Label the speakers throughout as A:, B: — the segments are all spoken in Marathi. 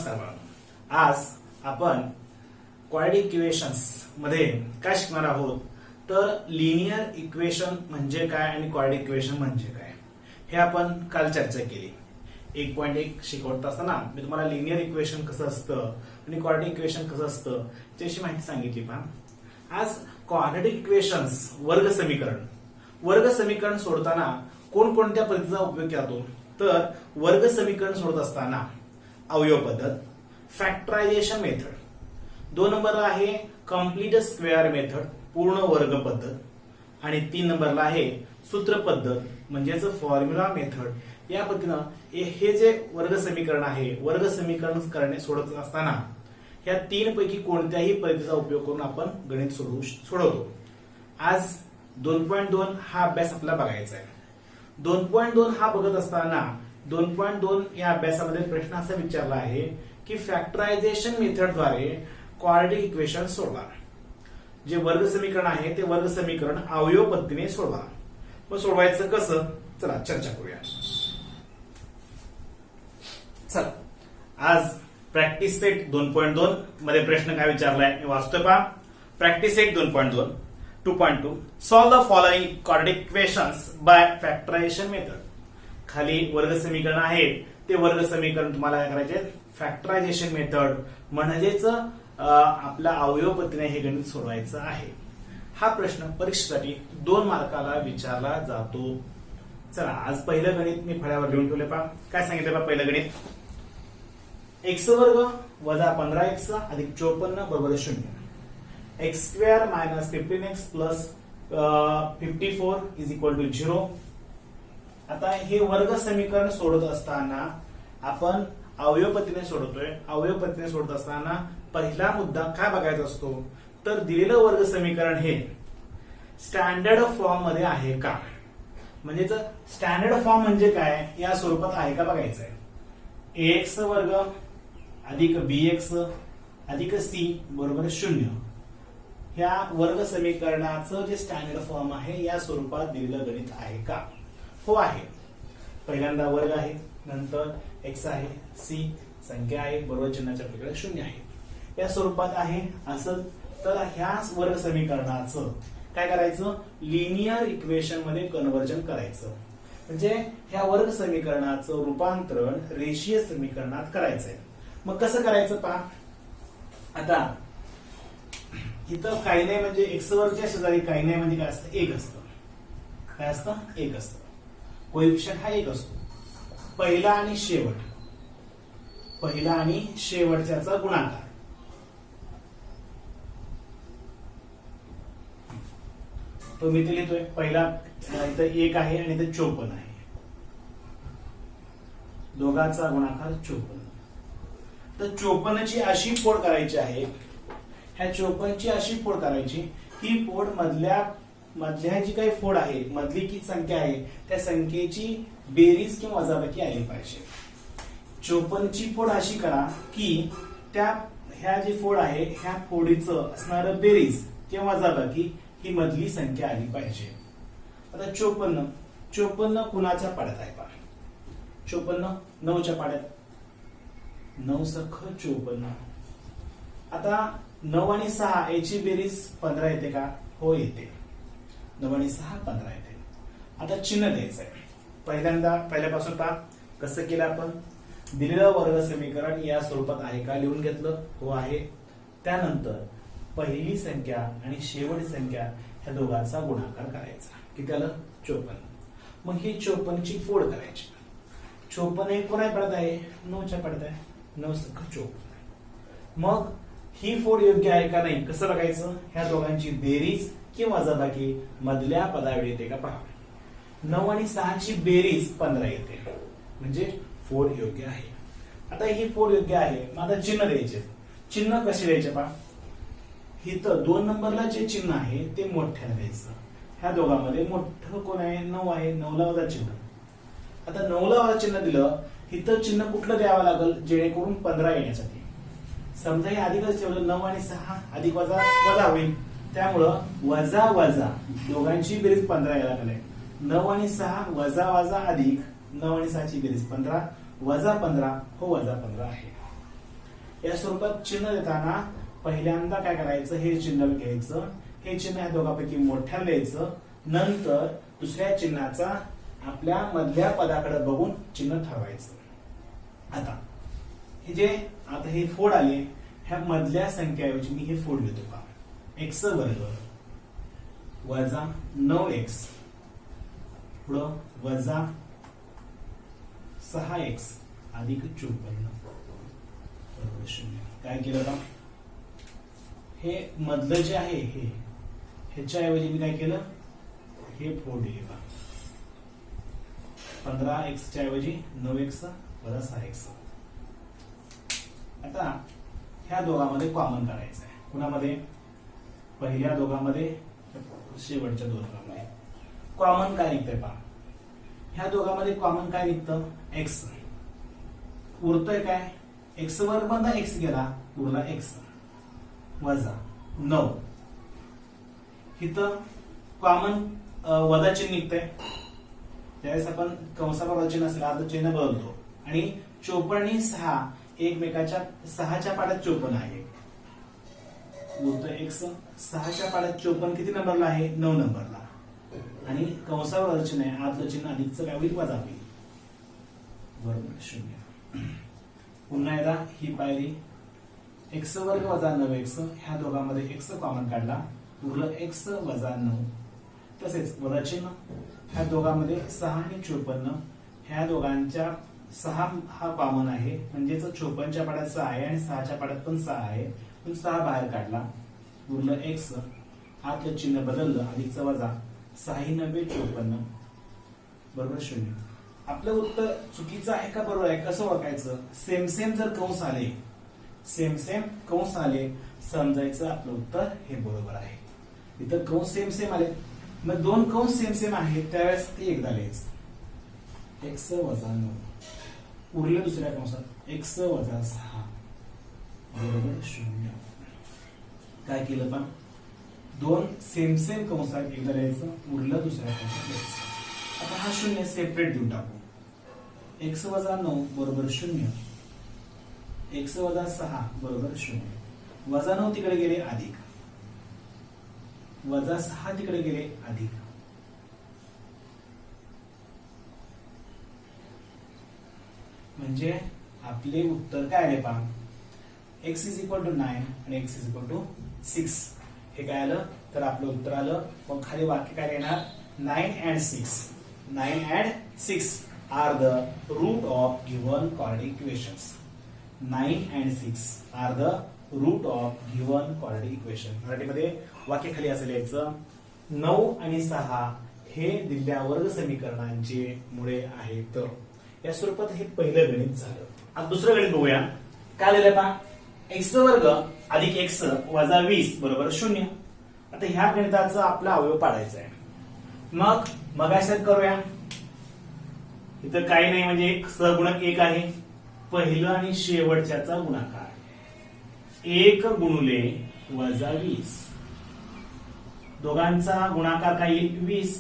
A: नमस्कार बाळांनो. आज आपण क्वाड्रेटिक इक्वेशन्स मध्ये काय शिकणार आहोत तर लिनियर इक्वेशन म्हणजे काय आणि क्वाड्रेटिक इक्वेशन म्हणजे काय हे आपण काल चर्चा केली. 1.1 शिकवत असताना मी तुम्हाला लिनियर इक्वेशन कसं असतं आणि क्वाड्रेटिक इक्वेशन कसं असतं त्याची माहिती सांगितली. पहा, आज क्वाड्रेटिक इक्वेशन्स वर्ग समीकरण सोडताना कोणकोणत्या पद्धतीचा उपयोग करतो तर वर्ग समीकरण सोडत असताना अवयव पद्धत, फॅक्टरायझेशन मेथड, 2 नंबरला आहे कंप्लीट स्क्वेअर मेथड पूर्ण वर्ग पद्धत आणि 3 नंबरला आहे सूत्र पद्धत म्हणजेच फॉर्म्युला मेथड. या पद्धतीनं हे जे वर्ग समीकरण आहे वर्ग समीकरण करणे सोडत असताना या 3 पैकी कोणत्याही पद्धतीचा उपयोग करून आपण गणित सोडवतो. आज 2.2 हा अभ्यास आपल्याला बघायचा आहे. 2.2 हा बघत असताना 2.2 या अभ्यासामध्ये प्रश्न असा विचारला आहे की फॅक्टरायझेशन मेथडद्वारे क्वाड्रेटिक इक्वेशन सोडवा. जे वर्ग समीकरण आहे ते वर्ग समीकरण अवयव पद्धतीने सोडवा. मग सोडवायचं कसं चला चर्चा करूया. चला आज प्रॅक्टिस सेट 2.2 मध्ये प्रश्न काय विचारलाय मी वाचतोय. पहा, practice set 2.2 2.2 solve the following quadratic equations by factorisation method. खाली वर्ग समीकरण आहे ते वर्ग समीकरण तुम्हाला काय करायचे फॅक्टरायझेशन मेथड म्हणजेच आपल्या अवयव पद्धतीने हे गणित सोडवायचं आहे. हा प्रश्न परीक्षेसाठी 2 मार्काला विचारला जातो. चला आज पहिलं गणित मी फळ्यावर लिहून ठेवले. पहा काय सांगितलं. पहा पहिलं गणित x वर्ग वजा 15x अधिक 54 बरोबर 0. x square minus 15x plus 54 is equal to 0. आता हे वर्ग समीकरण सोडत असताना आपण अवयव पद्धतीने सोडवतोय. अवयव पद्धतीने सोडत असताना पहिला मुद्दा काय बघायचा असतो तर दिलेलं वर्ग समीकरण हे स्टँडर्ड फॉर्म मध्ये आहे का, म्हणजेच स्टँडर्ड फॉर्म म्हणजे काय या स्वरूपात आहे का बघायचं आहे. ax वर्ग अधिक bx अधिक c बरोबर 0 ह्या वर्ग समीकरणाचं जे स्टँडर्ड फॉर्म आहे या स्वरूपात दिलेलं गणित आहे का. हो आहे. पहिल्यांदा वर्ग आहे, नंतर x आहे, c संख्या आहे, बरोबर चिन्हाच्या पलीकडे 0 आहे. या स्वरूपात आहे असं तर ह्या वर्ग समीकरणाचं काय करायचं लिनियर इक्वेशन मध्ये कन्व्हर्जन करायचं. म्हणजे ह्या वर्ग समीकरणाचं रूपांतरण रेषीय समीकरणात करायचंय. मग कसं करायचं पहा. आता इथं काही नाही म्हणजे एक्स वरच्या शेजारी काही नाही म्हणजे काय असतं 1 असतं. काय असतं 1 असतं. कोएफिशियंट हा 1 असतो. पहिला आणि शेवटच्याचा गुणाकार. तो मी इथे लिहितोय. पहिला इथं 1 आहे आणि इथं 54 आहे. दोघांचा गुणाकार 54. तर 54 ची अशी फोड करायची आहे. ह्या 54 ची अशी फोड करायची. ही फोड मधल्या जी काही फोड आहे मधली की संख्या आहे त्या संख्येची बेरीज किंवा वजाबाकी आली पाहिजे. 54 ची फोड अशी करा की ह्या जी फोड आहे ह्या फोडीचं असणारं बेरीज किंवा वजाबाकी ही मधली संख्या आली पाहिजे. आता 54 कुणाच्या पाड्यात आहे पहा. 54 9च्या पाड्यात. 9 सख 54. आता 9 आणि 6 याची बेरीज 15 येते का. हो येते. 9 आणि 6 15 येते. आता चिन्ह द्यायचं आहे. पहिल्यापासून पहा कसं केलं आपण. दिलेलं वर्ग समीकरण या स्वरूपात आहे का लिहून घेतलं. हो आहे. त्यानंतर पहिली संख्या आणि शेवटची संख्या ह्या दोघांचा गुणाकार करायचा. किती आलं 54. मग ही 54 ची फोड करायची. 54 हे कोणा पडत आहे 9च्या पडत आहे. 9 सख 54. मग ही फोड योग्य आहे का नाही कसं बघायचं. ह्या दोघांची बेरीज किंवा वजाबाकी मधल्या पदावेळी येते का पहा. 9 आणि 6 ची बेरीज 15 येते म्हणजे फोड योग्य आहे. आता ही फोड योग्य आहे. मग आता चिन्ह द्यायचे. चिन्ह कसे द्यायचे पहा. इथं 2 नंबरला जे चिन्ह आहे ते मोठ्याने द्यायचं. ह्या दोघांमध्ये मोठं कोण आहे 9 आहे. 9ला वजा चिन्ह. आता 9ला वजा चिन्ह दिलं इथं चिन्ह कुठलं द्यावं लागेल जेणेकरून 15 येण्यासाठी. समजा हे अधिकच ठेवलं 9 आणि 6 अधिक वजा होईल. त्यामुळं वजा दोघांची बेरीज 15 यायला लागले. 9 आणि 6 वजा अधिक 9 आणि 6 ची बेरीज 15 वजा 15 हो वजा 15 आहे. या स्वरूपात चिन्ह देताना पहिल्यांदा काय करायचं, हे चिन्ह घ्यायचं, हे चिन्ह या दोघांपैकी मोठ्या लिहायचं, नंतर दुसऱ्या चिन्हाचा आपल्या मधल्या पदाकडे बघून चिन्ह ठरवायचं. आता हे फोड आले, ह्या मधल्या संख्याऐवजी मी हे फोड लिहितो का, x वर्ग वजा 9x पुढं वजा 6x अधिक 54 बरोबर 0. काय केलं का, हे मधलं जे आहे ह्याच्या ऐवजी मी काय केलं, हे फोड लिहिले का, 15x च्या ऐवजी 9x वजा 6x. आता ह्या दोघांमध्ये कॉमन करायचं आहे. कुणामध्ये, पहिल्या दोघांमध्ये, शेवटच्या दोघांमध्ये कॉमन काय निघतंय पहा. ह्या दोघांमध्ये कॉमन काय निघतं, x. उरतोय काय, x वर बंद x गेला, उरला x वजा 9. इथं कॉमन वजा चिन्ह निघतंय, त्यावेळेस आपण कंसाबरोबर चिन्ह असेल आता चिन्ह बदलतो, आणि 54 आणि 6 एकमेकाच्या 6च्या पाड्यात 54 आहे, उरतोय x. 6च्या पाड्यात 54 किती नंबरला आहे, 9 नंबरला, आणि कंसाबरोबर चिन्ह आहे, आतलं चिन्ह अधिकचं काय होईल, वजा होईल बरोबर 0. पुन्हा एकदा ही पायरी, x वर्ग वजा 9x, ह्या दोघांमध्ये x कॉमन काढला, उरलं x वजा 9. तसेच वजा चिन्ह, ह्या दोघांमध्ये 6 आणि 54, ह्या दोघांच्या 6 हा कॉमन आहे, म्हणजेच 54च्या पाड्यात 6 आहे आणि 6च्या पाड्यात पण 6 आहे, पण 6 बाहेर काढला, उरलं x, आतलं चिन्ह बदललं, अधिकचं वजा 6 9 54 बरोबर 0. आपलं उत्तर चुकीचं आहे का बरोबर आहे कसं ओळखायचं, सेम सेम जर कंस आले, सेम सेम कंस आले, समजायचं आपलं उत्तर हे बरोबर आहे. इथं कंस सेम सेम आले, मग दोन कंस सेम सेम आहेत त्यावेळेस ते एकदा लिहायचं, x वजा 9, उरलं दुसऱ्या कंसात x वजा 6 बरोबर 0. काय केलं पण, दोन सेम सेम कंसात एकदा लिहायचं, उरलं दुसऱ्या कंसात लिहायचं. आता हा 0 सेपरेट देऊन टाकू, x वजा 9 बरोबर 0, x वजा 6 बरोबर 0, वजा 9 तिकडे गेले अधिक, वजा 6 तिकडे गेले अधिक, म्हणजे आपले उत्तर काय आले पहा, x इज इक्वल टू 9 आणि x इज इक्वल टू 6. हे काय आलं तर आपलं उत्तर आलं. मग खाली वाक्य काय येणार, 9 and 6 are the root of given quadratic equations. 9 and 6 are the root of given quadratic equation. मराठीमध्ये वाक्य खाली असं लिहायचं, 9 आणि 6 हे दिलेल्या वर्ग समीकरणांचे मुळे आहेत. या स्वरूपात हे पहिलं गणित झालं. आता दुसरं गणित बघूया. काय लिहिलंय पहा, x वर्ग अधिक x वजा 20 बरोबर 0. आता ह्या गणिताचा आपला अवयव पाडायचा आहे. मग असं करूया, इथं काही नाही, म्हणजे सहगुणक 1 आहे, पहिलं आणि शेवटच्याचा गुणाकार 1 गुणुले वजा 20, दोघांचा गुणाकार काय येईल 20,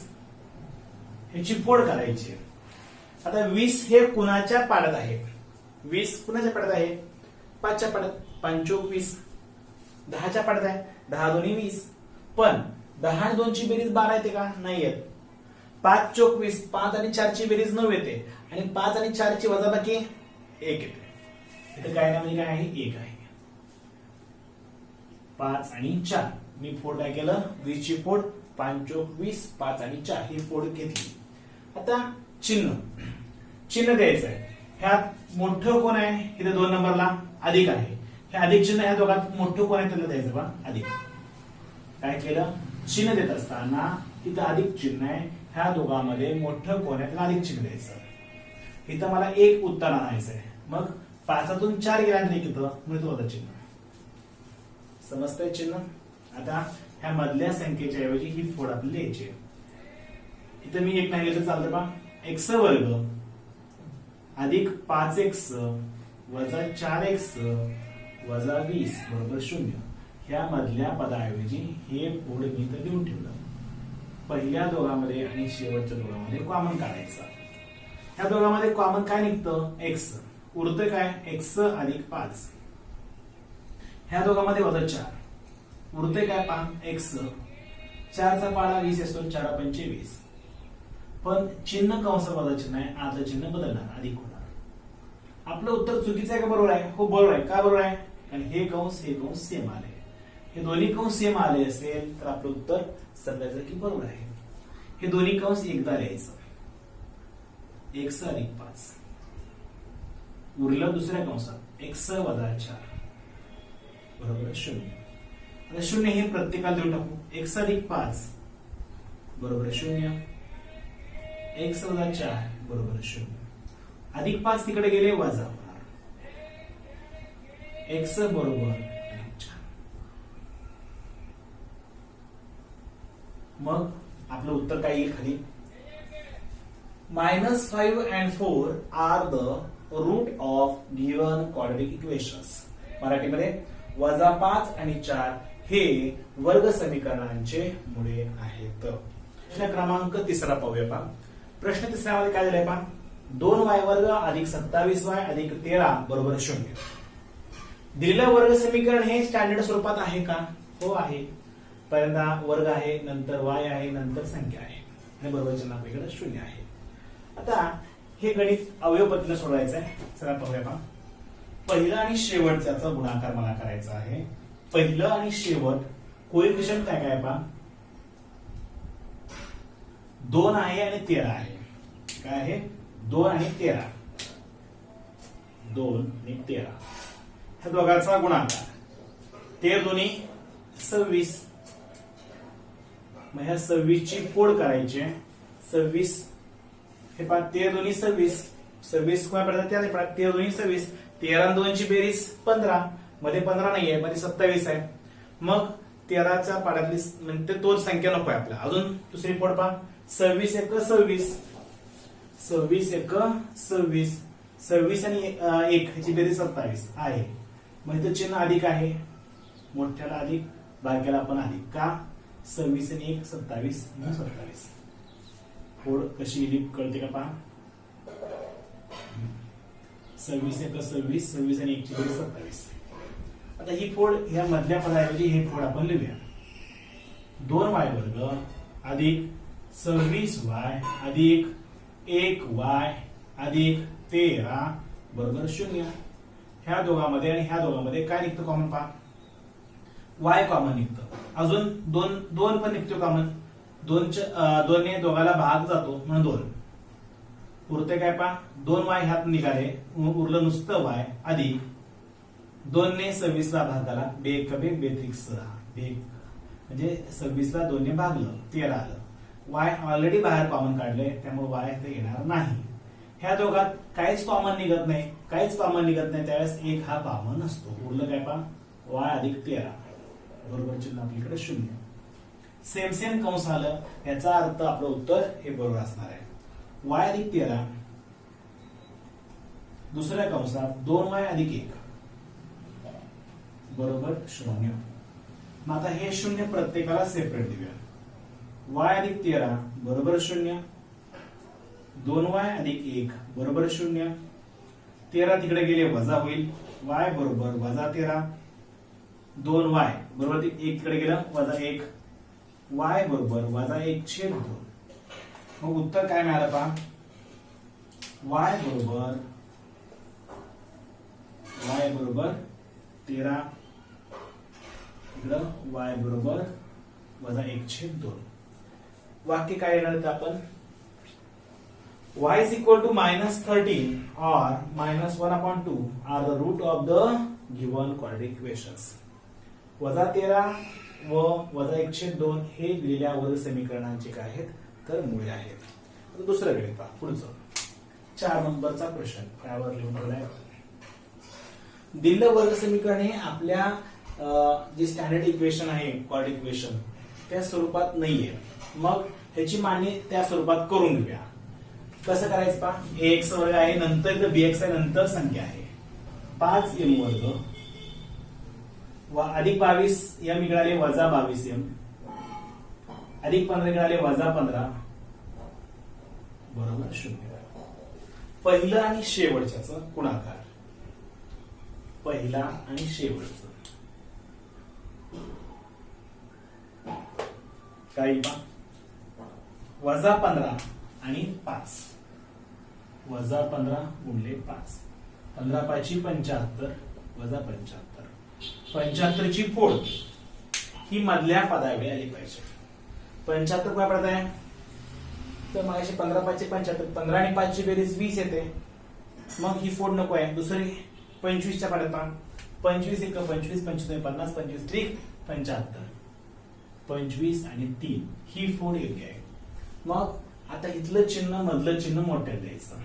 A: ह्याची फोड करायची. आता 20 हे कुणाच्या पाड्यात आहे, 20 कुणाच्या पाड्यात आहे, 5च्या पाड्यात, 5 चौक 20, 10च्या पाड्यात आहे, 10 दोन्ही 20, पण 10 आणि 2 ची बेरीज 12 येते का, नाही येत. 5 चौक 20, 5 आणि 4 ची बेरीज 9 येते, आणि 5 आणि 4 ची वजाबाकी 1 येते. इथे काय नाही, म्हणजे काय आहे, 1 आहे. 5 आणि 4 मी फोड काय केलं, 20 ची फोड, 5 चौक 20, 5 आणि 4 ही फोड घेतली. आता चिन्ह द्यायचं आहे. ह्यात मोठं कोण आहे, इथे 2 नंबरला अधिक आहे, हे अधिक चिन्ह ह्या दोघात मोठं कोण आहे त्याला द्यायचं बा अधिक. काय केलं, चिन्ह देत असताना इथं अधिक चिन्ह आहे, ह्या दोघांमध्ये मोठं कोण आहे त्याला अधिक चिन्ह द्यायचं. इथं मला एक उत्तर आणायचं आहे, मग 5तून 4 गेल्यानंतर एक येतं, म्हणजे तो होता चिन्ह. समजतंय चिन्ह. आता ह्या मधल्या संख्येच्या ऐवजी ही फोड आपली लिहायची. इथं मी 1 नाही लिहिलं तर चालतं बा, x वर्ग अधिक 5x वजा 4x वजा 20 बरोबर 0. ह्या मधल्या पदाऐवजी हे फोड मी तर लिहून ठेवलं. पहिल्या दोघांमध्ये आणि शेवटच्या दोघांमध्ये कॉमन काढायचं. ह्या दोघांमध्ये कॉमन काय निघतं, x. उरतं काय, x अधिक 5 ह्या दोघांमध्ये वजा 4, उरते काय पहा x, 4चा पाडा 20 असतो, 4 पंचे 20, पण चिन्ह कंसात वजा चिन्ह आहे, आतलं चिन्ह बदलणार, अधिक होणार. आपलं उत्तर चुकीचं आहे का बरोबर आहे? हो बरोबर आहे. का बरोबर आहे? कारण हे कंस सेम आले, हे दोन्ही कंस सेम आले असेल तर आपलं उत्तर समजायचं की बरोबर आहे. हे दोन्ही कंस एकदा लिहायचं, x अधिक 5, उरलं दुसऱ्या कंसात x वजा 4 बरोबर 0. आता 0 हे प्रत्येकाला देऊन टाकू, x अधिक 5 बरोबर 0, x वजा 4 बरोबर 0, अधिक 5 तिकडे गेले वजा होणार, x बरोबर अधिक 4. मग आपलं उत्तर काय येईल खाली? -5 and 4 are the root of given quadratic equations. मराठीमध्ये -5 आणि 4 हे वर्ग समीकरणांचे मुळे आहेत. प्रश्न क्रमांक 3 पाहूया पहा. प्रश्न 3 मध्ये काय दिलंय पहा, 2y वर्ग अधिक 27y अधिक 13 बरोबर 0. दिलेलं वर्ग समीकरण हे स्टँडर्ड स्वरूपात आहे का? हो आहे. पहिल्यांदा वर्ग आहे, नंतर y आहे, नंतर संख्या आहे आणि बरोबर चिन्ह आपल्याकडे 0 आहे. आता हे गणित अवयव पद्धतीने सोडवायचं आहे. चला पाहूया पहा. पहिलं आणि शेवटचा गुणाकार मला करायचा आहे. पहिलं आणि शेवट कोएफिशियंट काय काय पहा, 2 आहे आणि 13 आहे. काय आहे? 2 आणि 13, 2 आणि 13 ह्या दोघांचा गुणाकार, 13 दोन्ही 26. मग ह्या 26 ची फोड करायची, 26 हे पहा 13 दोन्ही 26, 26 स्क्वेअर पडतात त्या 13 दोन्ही 26, 13 आणि 2 ची बेरीज 15, मध्ये 15 नाहीये, मध्ये 27 आहे. मग 13च्या पाड्यातली म्हणजे तोच संख्या नको आहे आपल्याला. अजून दुसरी फोड पहा, 26 एक 26, 26 एक 26, 26 आणि 1 ह्याची बेरीज 27 आहे. मग इथं चिन्ह अधिक आहे, मोठ्याला अधिक, बारक्याला आपण अधिक. का? 26 आणि 1 27 आणि 27. फोड कशी लिहिली कळते का पहा. 26 एक 26, 26 आणि 1 ची बेरीज 27. आता ही फोड ह्या मधल्या पदाऐवजी हे फोड आपण लिहूया. 2y वर्ग अधिक 26y अधिक 1y अधिक 13 बरोबर 0. ह्या दोघांमध्ये आणि ह्या दोघांमध्ये काय निघतं कॉमन पहा, y कॉमन निघतं. अजून 2 पण निघतो कॉमन, 2 ने दोघाला भाग जातो म्हणून 2 उरते काय पहा, 2y ह्यात निघाले, उरलं नुसतं y अधिक 2 ने 26 ला भागाला, 2 1 2 6 म्हणजे 26 ला 2 ने भागलं 13 आलं. y ऑलरेडी बाहेर कॉमन काढले त्यामुळे y इथे येणार नाही. ह्या दोघात काहीच कॉमन निघत नाही, त्यावेळेस 1 हा कॉमन असतो. उरलं काय पहा, y अधिक 13 बरोबर चिन्ह आपल्याकडे 0. सेम कंस आलं, याचा अर्थ आपलं उत्तर हे बरोबर असणार आहे. y अधिक 13 दुसऱ्या कंसात 2y अधिक 1 बरोबर 0. मग आता हे 0 प्रत्येकाला सेपरेट देऊया. y अधिक 13 बरोबर 0, 2y अधिक 1 बरोबर 0, 13 तिकडे गेले वजा होईल, y बरोबर वजा 13, 2y बरोबर 1 तिकडे गेलं वजा 1, y बरोबर वजा 1/2. मग उत्तर काय मिळालं पहा, y बरोबर 13, इकडं y बरोबर वजा 1/2. वाक्य काय येणार आपण, y is equal to -13 or -1/2 are the root of the given quadratic equations. वजा 13 व वजा 1/2 हे दिलेल्या वर्ग समीकरणांचे काय आहेत तर मुळे आहेत. दुसरं गणित पहा, पुढचं 4 नंबरचा प्रश्न फळ्यावर लिहून ठेवलाय. दिलेलं वर्ग समीकरण हे आपल्या जे स्टँडर्ड इक्वेशन आहे क्वाड्रॅटिक इक्वेशन त्या स्वरूपात नाहीये. मग ह्याची मांडणी त्या स्वरूपात करून घेऊया. कसं करायचं पहा, ax वर्ग आहे, नंतर इथं bx आहे, नंतर संख्या आहे. 5m वर्ग अधिक 22m इकडे वजा 22m अधिक 15 इकडे वजा 15 बरोबर 0. पहिलं आणि शेवटच्याच गुणाकार, पहिला आणि शेवटचं काय येईल पहा, वजा 15 आणि 5, वजा 15 गुणिले 5, 15 5 75 वजा 75, 75 ची फोड ही मधल्या पदावेळी आली पाहिजे. 75 काय पडत आहे, तर मग 15 5 75, 15 आणि 5 ची बेरीज 20 येते. मग ही फोड नको आहे, दुसरी 25 च्या पडत 25 1 25 25 50 25 3 75, 25 आणि 3 ही फोड योग्य आहे. मग आता इथलं चिन्ह मधलं चिन्ह मोठ्यात द्यायचं.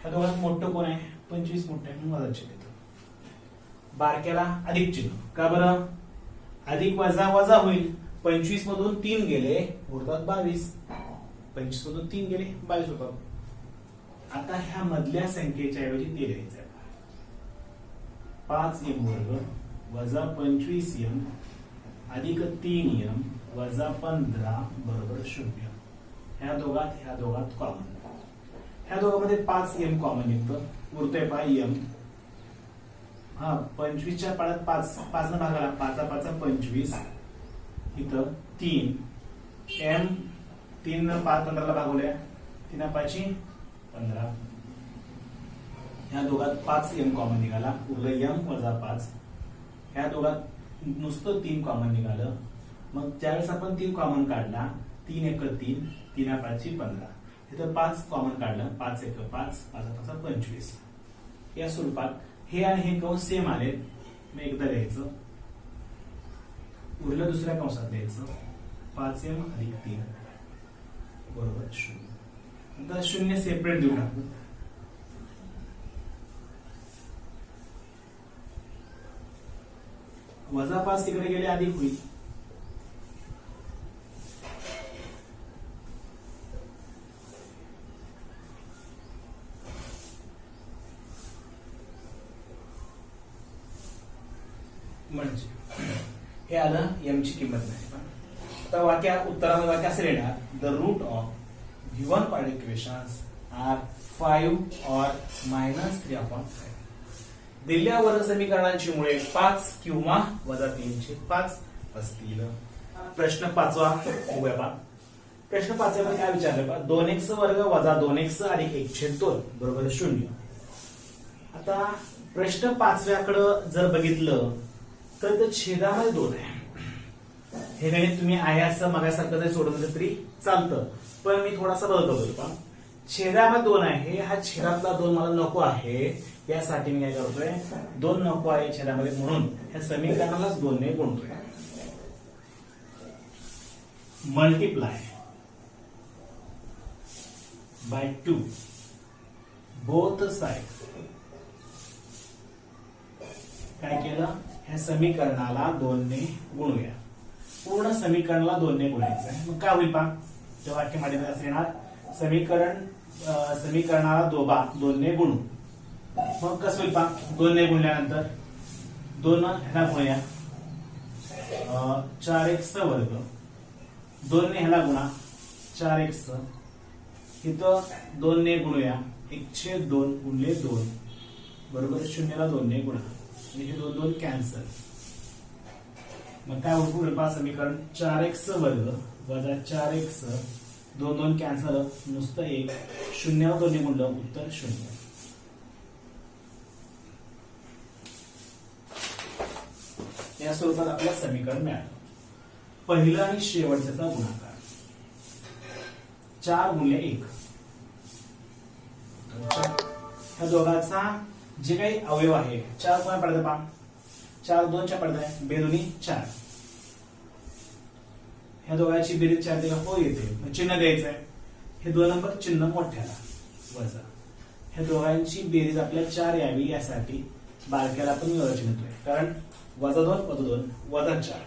A: ह्या दोघांत मोठं कोण आहे, 25 मोठं आहे म्हणून वजा चिन्ह येतं. बारक्याला अधिक चिन्ह, का बरं, अधिक वजा वजा होईल. 25 मधून 3 गेले उरतात 22, 25 मधून 3 गेले 22 होतात. आता ह्या मधल्या संख्येच्या ऐवजी ते लिहायचं आहे, 5m वर्ग वजा 25m अधिक 3m वजा 15 बरोबर 0. ह्या दोघात कॉमन, ह्या दोघांमध्ये 5m कॉमन निघतं, उरतोय पहा m. हा 25 च्या पाड्यात 5 न भागाला 5 5 25, इथं 3 m, 3 न 5 15 ला भागवल्या, 3 5 15. ह्या दोघात 5m कॉमन निघाला, उरलं m वजा 5. ह्या दोघात नुसतं 3 कॉमन निघालं. मग त्यावेळेस आपण 3 कॉमन काढला, 3 1 3, 3 5 15. इथं 5 कॉमन काढलं, 5 1 5, 5 5 25. या स्वरूपात हे आणि हे कंस सेम आले. मग एकदा लिहायचं, उरलं दुसऱ्या कंसात द्यायचं, 5m अधिक 3 बरोबर 0. आता 0 सेपरेट देऊ टाकू. वजा 5 तिकडे गेले अधिक होईल. म्हणजे हे आलं m ची किंमत नाही. आता उत्तरामध्ये वाक्य असे लिहिणार, the root of given part equations are 5 or -3/5. दिलेल्या वर्ग समीकरणांची मुळे 5 किंवा वजा 3 चे 5 असतील. प्रश्न 5वा बघूया पहा. प्रश्न 5 मध्ये काय विचारलं पहा, 2x वर्ग वजा 2x अधिक 1/2 बरोबर 0. आता प्रश्न 5व्याकडे जर बघितलं तर ते छेदामध्ये 2 आहे. हे गणित तुम्ही आहे असं मागासारखं जरी सोडवलं तरी चालतं, पण मी थोडासा बदल करतो पहा. छेदामध्ये 2 आहे, हा छेदातला 2 मला नको आहे, यासाठी मी काय करतोय, 2 नको आहे छेदामध्ये म्हणून ह्या समीकरणालाच 2 ने गुणतोय. Multiply by 2 both side. काय केलं, ह्या समीकरणाला 2 ने गुणूया. पूर्ण समीकरणाला 2 ने गुणायचं आहे. मग काय होईल पहा, त्या वाक्य मध्ये असं येणार, समीकरणाला 2 ने गुणू. मग कसं होईल पहा, 2 ने गुणल्यानंतर 2 ह्याला गुणूया, 4x वर्ग, 2 ने ह्याला गुणा 4x, इथं 2 ने गुणूया 1/2 गुणले 2 बरोबर 0 ला 2 ने गुणा, आणि हे 2 कॅन्सल. मग काय होईल पहा, समीकरण 4x वर्ग वजा 4x, 2 कॅन्सल, नुसतं 1, 0 ला 2 ने गुणलं उत्तर 0. या स्वरूपात आपल्याला समीकरण मिळालं. पहिलं आणि शेवटचा गुणाकार 4 गुणिले 1. ह्या दोघांचा जे काही अवयव आहे, 4 कोणा पडतं पहा, 4 2 च्या पडत आहे, बेदोनी 4. ह्या दोघांची बेरीज 4 दिला हो येते, चिन्ह द्यायचं आहे. हे 2 नंबर चिन्ह मोठ्याला वजा. ह्या दोघांची बेरीज आपल्याला 4 यावी यासाठी बारक्याला आपण वजा चिन्ह देतोय, कारण वजा 2 वजा 2 वजा 4,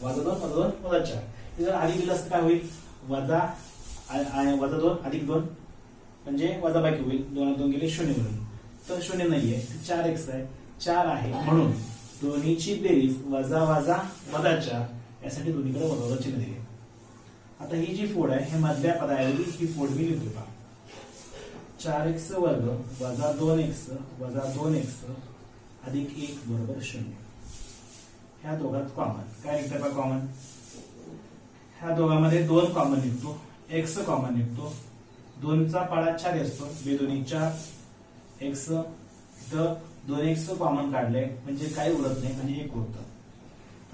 A: वजा 2 वजा 2 वजा 4. हे जर आधी दिलं असतं काय होईल, वजा 2 अधिक 2 म्हणजे वजा बाकी होईल, 2 2 गेले 0 म्हणून, तर 0 नाहीये, 4x आहे, 4 आहे म्हणून दोन्हीची बेरीज वजा वजा वजा 4, यासाठी दोन्हीकडे वजा वजा चिन्ह दिले. आता ही जी फोड आहे हे मधल्या पदाऐवजी ही फोड मी लिहितो पहा, 4x वर्ग वजा 2x वजा 2x अधिक 1 बरोबर 0. ह्या दोघात कॉमन काय निघतं पहा, कॉमन ह्या दोघांमध्ये 2 कॉमन निघतो, एक्स कॉमन निघतो, 2चा पाडा 4 असतो, 2 2 4 एक्स, तर 2x कॉमन काढले म्हणजे काही उरत नाही, म्हणजे 1 उरतं.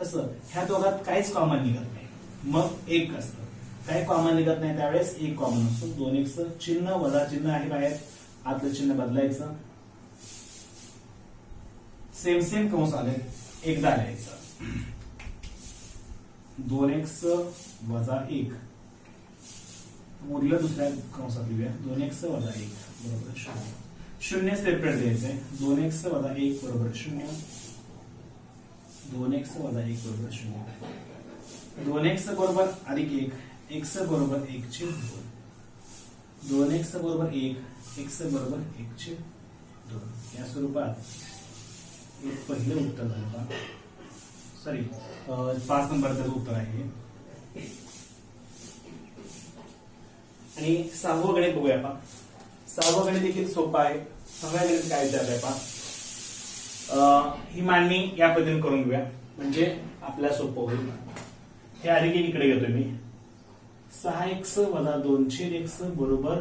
A: तसं ह्या दोघात काहीच कॉमन निघत नाही, मग 1 असतं. काही कॉमन निघत नाही त्यावेळेस 1 कॉमन असतो. 2x चिन्ह वजा चिन्ह आहे बाहेर, आतलं चिन्ह बदलायचं, सेम सेम कंस आले, एकदा लिहायचं. 2x वजा 1 उरलं दुसऱ्या कंसात लिहूया. 2x वजा 1 बरोबर 0. 0 सेपरेट द्यायचंय. 2x वजा 1 बरोबर 0. 2x वजा 1 बरोबर 0. 2x बरोबर अधिक 1, x बरोबर 1/2. 2x बरोबर 1, x बरोबर 1/2. या स्वरूपात एक पहिलं उत्तर झालं. सॉरी 5 नंबरचं उत्तर आहे. आणि 6वं गणित बघूया आपण. 6वं गणित देखील सोपं आहे. 6व्या गणित काय विचारलंय पहा. ही मांडणी या पद्धतीने करून घेऊया म्हणजे आपल्याला सोपं होईल. हे अधिक 1 इकडे घेतोय मी. 6x वजा 2/x बरोबर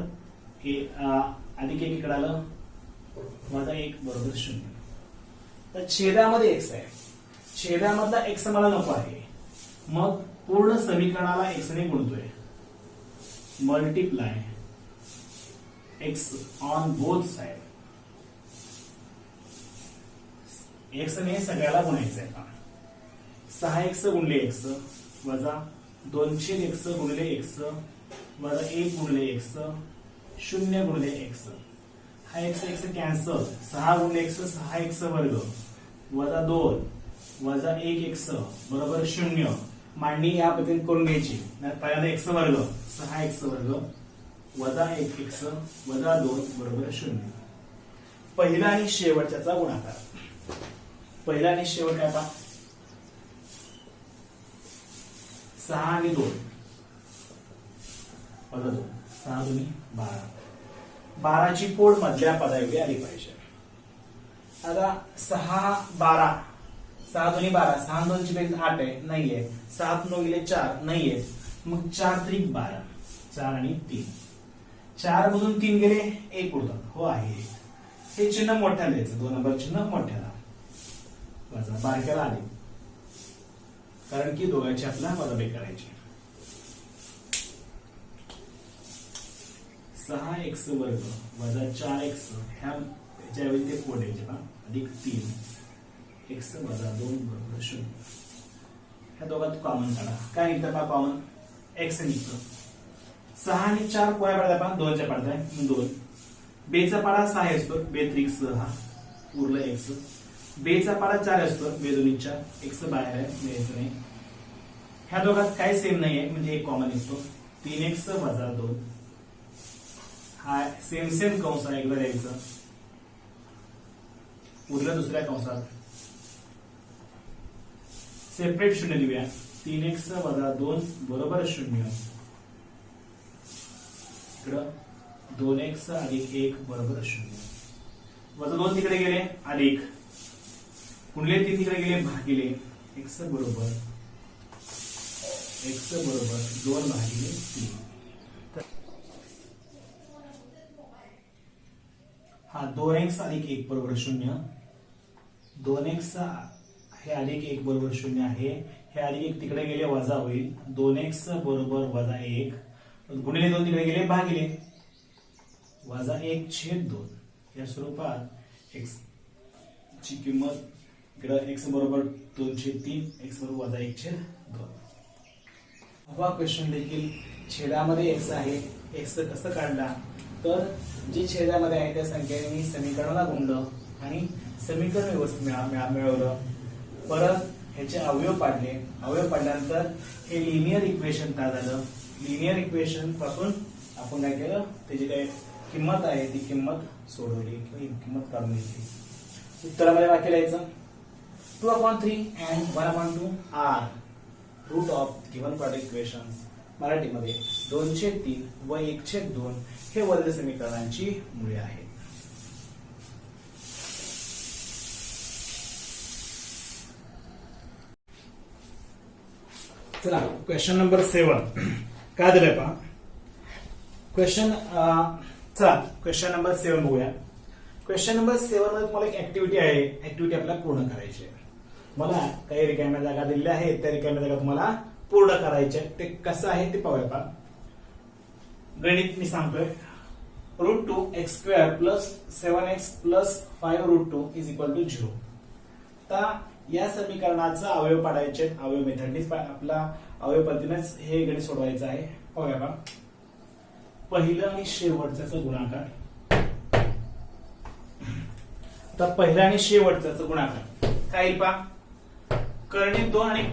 A: अधिक 1 इकडे आलं, वजा 1 बरोबर 0. तर छेदामध्ये x आहे, छेदामधला x मला नको आहे, मग पूर्ण समीकरणाला x ने गुणतोय. Multiply x on both side. x ने सगळ्याला गुणायचं आहे. 6x गुणले x वजा 2/x गुणले x वजा 1 गुणले x 0 गुणले x. हा x कॅन्सल. 6 गुणले x 6x वर्ग वजा 2 वजा 1x बरोबर 0. मांडणी या पद्धतीने करून घ्यायची. पहिल्यांदा x वर्ग 6x वर्ग वजा 1x वजा 2 बरोबर 0. पहिला आणि शेवटचा गुणाकार. पहिला आणि शेवट काय पहा. 6 आणि 2 वजा 2, 6 2 12. 12ची पोड मधल्या पदाएवढी आली पाहिजे. आता 6 12, 6 2 12, 6 2 ची बेरीज 8 आहे, नाहीये. 7 9 गेले 4 नाहीये, मग 4 3 12, 4 आणि 3. 4 मधून 3 गेले 1 उरतं, हो आहे. हे चिन्ह मोठ्याला द्यायचं, 2 नंबर चिन्ह मोठ्याला, वजा बारक्याला आले, कारण की दोघांची आपल्याला वजाबाकी करायची. 6x वर्ग वजा 4x ह्याच्या वेळी ते पोट द्यायचे ना, अधिक 3x वजा 2 बरोबर 0. ह्या दोघात कॉमन काढा. काय निघतं पहा कॉमन, x निघतं. 6 आणि 4 कोण्या पडतात पहा, 2 च्या पडताय, 2. 2 चा पाडा 6 असतो, 2 3 6 उरलं x. 2 चा पाडा 4 असतो, 2 2 4 x बाहेर आहे, मिळायचं नाही. ह्या दोघात काय सेम नाहीये म्हणजे एक कॉमन निघतो. 3x वजा 2 हा सेम सेम कंस आहे, एकदा द्यायचं. उरलं दुसऱ्या कंसात सेपरेट 0 लिहूया. 3x वजा 2 बरोबर 0. इकडं 2x अधिक 1 बरोबर 0. वजा 2 तिकडे गेले, अधिक गुणले 3 तिकडे गेले, भागिले x बरोबर 2 भागिले 3. हा 2x अधिक 1 बरोबर 0. 2x हे अधिक 1 बरोबर 0 आहे. हे अधिक 1 तिकडे गेले, वजा होईल. 2x बरोबर वजा 1 गुणिले 2 तिकडे गेले, भागिले वजा 1/2. या स्वरूपात x ची किंमत इकडे x बरोबर 2/3, x बरोबर वजा 1/2. हा क्वेश्चन देखील छेदामध्ये x आहे. x कसं काढला तर जी छेदामध्ये आहे त्या संख्येने मी समीकरणाला गुणलं आणि समीकरण व्यवस्थित मिळवलं. परत ह्याचे अवयव पाडले. अवयव पाडल्यानंतर हे लिनियर इक्वेशन तयार झालं. लिनियर इक्वेशन पासून आपण काय केलं, त्याची काय किंमत आहे ती किंमत सोडवली किंवा किंमत काढून घेतली. उत्तरामध्ये वाक्य लिहायचं 2/3 and 1/2 are root of given quadratic equations. मराठीमध्ये 2/3 व 1/2 हे वर्ग समीकरणांची मुळे आहेत. चला क्वेश्चन नंबर 7 काय दिलंय पहा क्वेश्चन. चला क्वेश्चन नंबर 7 बघूया. क्वेश्चन नंबर 7 मध्ये तुम्हाला एक ऍक्टिव्हिटी आहे. ऍक्टिव्हिटी आपल्याला पूर्ण करायची आहे. मला काही रिकाम्या जागा दिलेल्या आहेत, त्या रिकाम्या जागा तुम्हाला पूर्ण करायच्या. ते कसं आहे ते पाहूया पहा. गणित मी सांगतोय. √2x² plus 7x plus 5√2 is equal to 0. आता या समीकरणाचा अवयव पाडायचे. अवयव मेथडनीच आपला अवयव पद्धतीनेच हे गणित सोडवायचं आहे. पाहूया पहा. पहिलं आणि शेवटचा गुणाकार. आता पहिला आणि शेवटचा गुणाकार काय येईल पहा. कर्णित 2 आणि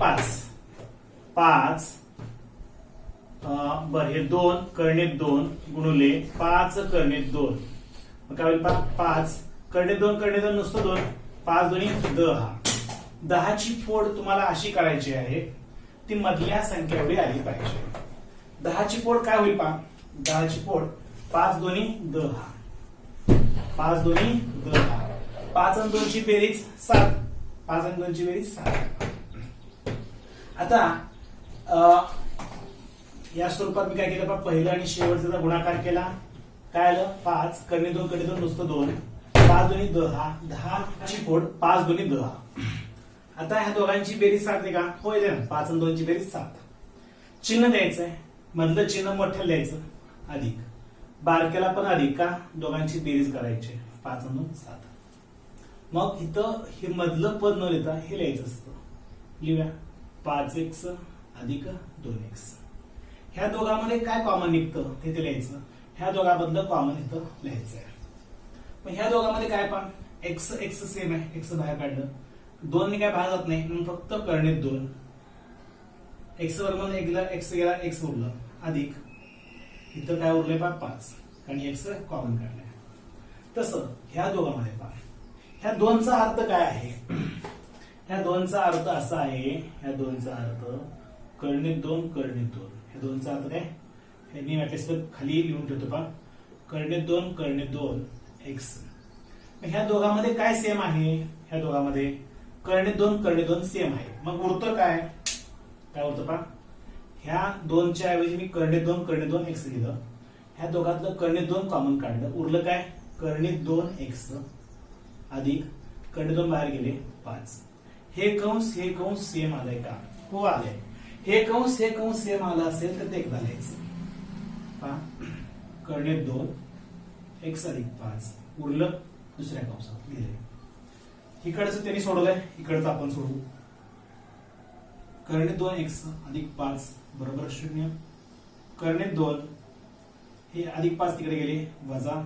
A: 5 बर हे 2 कर्णित 2 गुणुले 5 कर्णित 2 मग काय होईल पहा. 5 कर्णित 2 कर्णित 2 नुसतं 2. 5 दोन्ही 10. 10 ची फोड तुम्हाला अशी करायची आहे ती मधल्या संख्या एवढी आली पाहिजे. 10 ची फोड काय होईल पहा. 10 ची फोड 5 दोन्ही 10. 5 दोन्ही 10. 5 आणि 2 ची बेरीज 7. 5 आणि 2 ची बेरीज 7. आता या स्वरूपात मी काय केलं पहा. पहिलं आणि शेवटचा गुणाकार केला. काय आलं. 5 कर्णित 2 कर्णित 2 नुसतं 2. 5 दोन्ही 10. 10 ची फोड 5 दोन्ही 10. आता ह्या दोघांची बेरीज 7 आहे का. होय ना. 5 आणि 2 ची बेरीज 7. चिन्ह द्यायचंय. मधलं चिन्ह मोठ्याला द्यायचं. अधिक. बारक्याला पण अधिक का. दोघांची बेरीज करायची. 5 आणि 2 7. मग इथं हे मधलं पद न लिहिता हे लिहायचं असतं. लिहूया. 5x अधिक 2x. ह्या दोघांमध्ये काय कॉमन निघतं ते लिहायचं. ह्या दोघांमधलं कॉमन इथं लिहायचं आहे. मग ह्या दोघांमध्ये काय पहा. x x सेम आहे. x बाहेर काढलं. 2 ने काय बाहेर जात नाही म्हणून फक्त कर्णित 2. x बरोबर x गेला x उरलं. अधिक इथं काय उरलंय पहा 5 कारण x कॉमन काढलाय. तसं ह्या दोघांमध्ये पहा. ह्या दोनचा अर्थ काय आहे. ह्या दोनचा अर्थ असा आहे. ह्या दोनचा अर्थ कर्णित 2 कर्णित 2. ह्या दोनचा अर्थ काय. मी वाटल्यास खाली लिहून ठेवतो पहा. कर्णित 2 कर्णित 2 x. ह्या दोघांमध्ये काय सेम आहे. ह्या दोघांमध्ये कर्णित 2 कर्णित 2 सेम आहे. मग उरतं काय. काय उरतं पहा. ह्या दोनच्या ऐवजी मी कर्णित 2 कर्णित 2 x लिहिलं. ह्या दोघातलं कर्णित 2 कॉमन काढलं. उरलं काय. कर्णित 2 x अधिक कर्णित 2 बाहेर गेले 5. हे कंस सेम आलंय का. हो आलंय. हे कंस सेम आलं असेल तर ते एकदा लिहायचं. पहा. कर्णित 2 x अधिक 5 उरलं दुसऱ्या कंसात लिहिले. इकडचं त्यांनी सोडवलंय. इकडचं आपण सोडवू. कर्णित 2x अधिक 5 बरोबर 0. कर्णित 2 हे अधिक 5 तिकडे गेले वजा.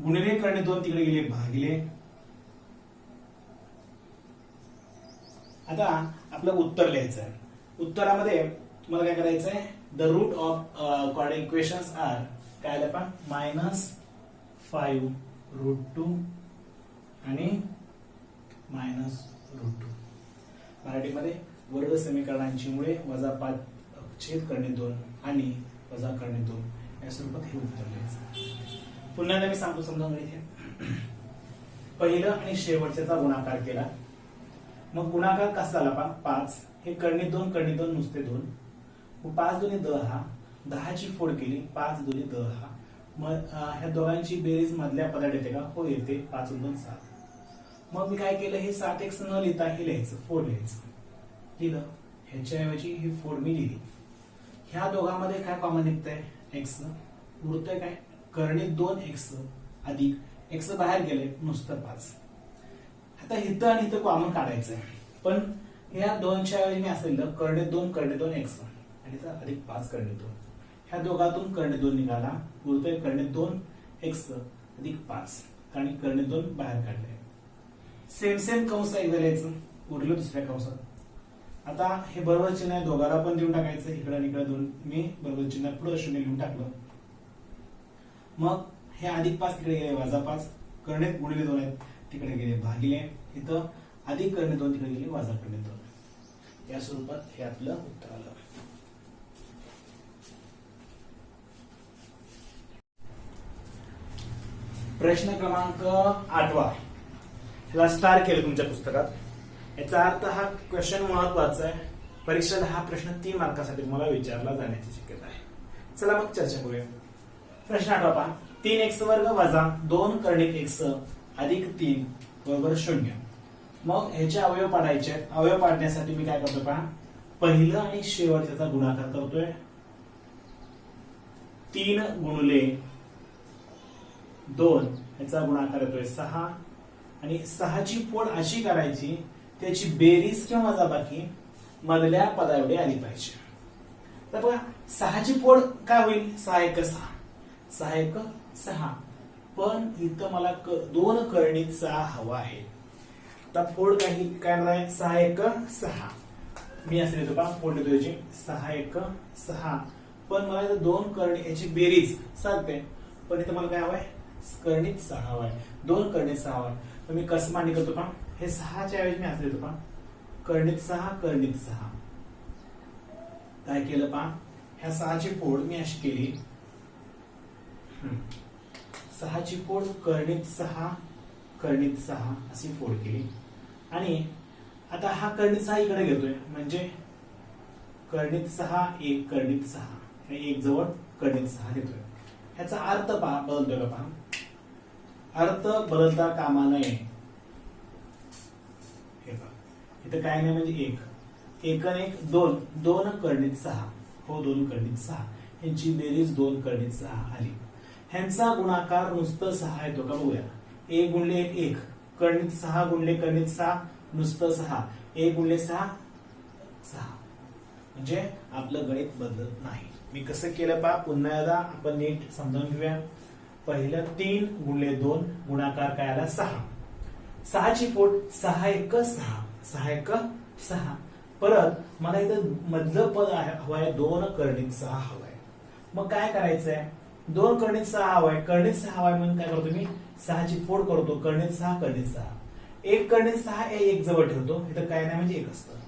A: गुणिले कर्णित 2 तिकडे गेले भागिले. आता आपलं उत्तर लिहायचं आहे. उत्तरामध्ये तुम्हाला काय करायचं आहे. The root of quadratic equations are काय आलं पहा. -5√2 आणि -√2. मराठीमध्ये वर्ग समीकरणांची मुळे वजा 5 छेद कर्णित 2 आणि वजा कर्णित 2 या स्वरूपात हे उत्तर लिहायचं. पुन्हा मी सांगतो समजावून इथे. पहिलं आणि शेवटचा गुणाकार केला. मग गुणाकार कसा झाला पहा. 5 हे कर्णित 2 कर्णित 2 नुसते 2. मग 5 दोन्ही 10. 10 ची फोड केली. 5 दोन्ही 10. मग ह्या दोघांची बेरीज मधल्या पदात येते का. हो येते. 5 आणि 2 7. मग मी काय केलं. हे 7x न लिहिता हे लिहायचं. 4 लिहायचं. लिहिलं. ह्याच्याऐवजी ही 4 मी लिहिली. ह्या दोघांमध्ये काय कॉमन निघतंय. x उरतंय काय. कर्णित 2x अधिक x बाहेर गेले नुसतं 5. आता इथं आणि इथं कॉमन काढायचंय. पण ह्या दोनच्या ऐवजी मी असं लिहिलं. कर्णित 2 कर्णित 2 x आणि अधिक 5 कर्णित 2. ह्या दोघातून कर्णित 2 निघाला. उरतोय कर्णित 2 x अधिक 5 आणि कर्णित 2 बाहेर काढले. सेम कंस एकदा लिहायचं. उरलं दुसऱ्या कंसात. आता हे बरोबर चिन्ह आहे. दोघाला पण देऊन टाकायचं. इकडे आणि इकडे 2 मी बरोबर चिन्ह पुढे 0 लिहून टाकलं. मग हे अधिक 5 तिकडे गेले वजा 5. कर्णित गुणिले 2 आहेत तिकडे गेले भागिले. इथं अधिक कर्णित 2 तिकडे गेले वजा कर्णित 2. या स्वरूपात हे आपलं उत्तर आलं. प्रश्न क्रमांक 8. ह्याला स्टार केलं तुमच्या पुस्तकात. याचा अर्थ हा क्वेश्चन महत्वाचा आहे. परीक्षेला हा प्रश्न 3 मार्कासाठी तुम्हाला विचारला जाण्याची शक्यता आहे. चला मग चर्चा करूया. प्रश्न 8 पहा. 3x वर्ग वजा 2 कर्णिक x अधिक 3 बरोबर 0. मग ह्याचे अवयव पाडायचे. अवयव पाडण्यासाठी मी काय करतो पहा, पहिलं आणि शेवटचा गुणाकार करतोय. 3 गुणिले 2 याचा गुणाकार येतोय 6 आणि 6 ची फोड अशी करायची त्याची बेरीज किंवा वजाबाकी मधल्या पदा एवढी आली पाहिजे. तर बघा 6 ची फोड काय होईल, 6 1 6, 6 1 6, पण इथं मला 2 कर्णिक 6 हवा आहे. आता फोड काय आहे, 6 1 6, मी असं लिहितो पहा, फोड लिहितो याची 6 1 6, पण मला इथं 2 कर्णिक याची बेरीज सांगते, पण इथं मला काय हवंय, कर्णिक 6 हवाय, 2 कर्णिक 6 हवाय. तर मी कसं मांडणी करतो पहा, हे 6 च्या ऐवजी मी असं लिहितो पहा, कर्णिक 6 कर्णिक 6. काय केलं पहा, ह्या 6 ची फोड मी अशी केली, 6 ची फोड कर्णिक 6 कर्णिक 6 अशी फोड केली. आणि आता हा कर्णिक 6 इकडे घेतोय, म्हणजे कर्णिक 6 1 कर्णिक 6, हे एक जवळ कर्णिक 6 घेतोय. ह्याचा अर्थ पहा बदलतोय का पहा, अर्थ बदलता कामा नये. हे पहा इथं काय नाही, म्हणजे 1 1 1 2 2 कर्णिक 6, हो 2 कर्णिक 6, यांची बेरीज 2 कर्णिक 6 आली. ह्यांचा गुणाकार नुसतं 6 येतो का बघूया. 1 गुणिले 1 1, कर्णिक 6 गुणिले कर्णिक 6 नुसतं 6, 1 गुणिले 6 6, म्हणजे आपलं गणित बदलत नाही. मी कसं केलं पहा, पुन्हा एकदा आपण नीट समजावून घेऊया. पहिलं 3 गुणिले 2 गुणाकार काय आला 6, 6 ची फोड 6 1 6, 6 1 6, परत मला इथं मधलं पद हवंय 2 कर्णिक 6 हवंय. मग काय करायचंय, 2 कर्णिक 6 हवाय, कर्णिक 6 हवाय म्हणून काय करतो मी, 6 ची फोड करतो, कर्णिक 6 कर्णिक 6, 1 कर्णिक 6 एक जवळ ठेवतो, इथं काय नाही म्हणजे 1 असतं.